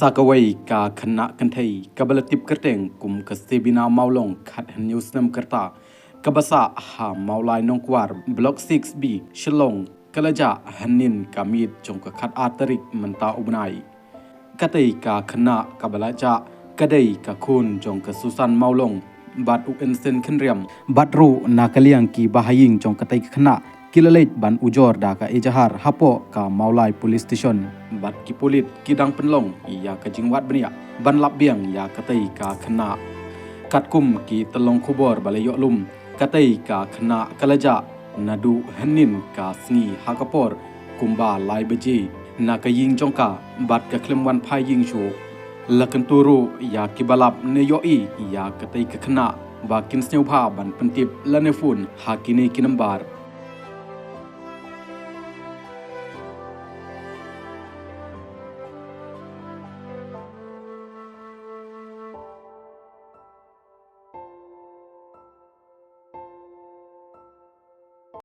Sakawai ka kena kentai kabalatip kerteng kum kesebina maulong khat news nam kerta kabasa ha maulai nongkwar block 6B Shillong kalaja hanin kamit jong ka khat atarik menta ubnai katai ka kena kabalaja kadai ka khun jong ka susan maulong bat uensen khenriam batru nakaliang ki bahaying jong katai kena kilalet ban ujor da ka ejahar hapo ka maulai police station bat ki polit kidang penlong ya ka jingwat benia ban lapbiang ya katai ka khana katkum ki telong khubor balayok lum katai ka khana kalaja nadu hanin ka sngi hakapor kumba lai beji na ka ying jongka bat ka klemwan phai ying shu lakanturu ya kibalap ne yoi ya katai ka khana ba kin sneu pha ban pentip lanefun hakini kinambar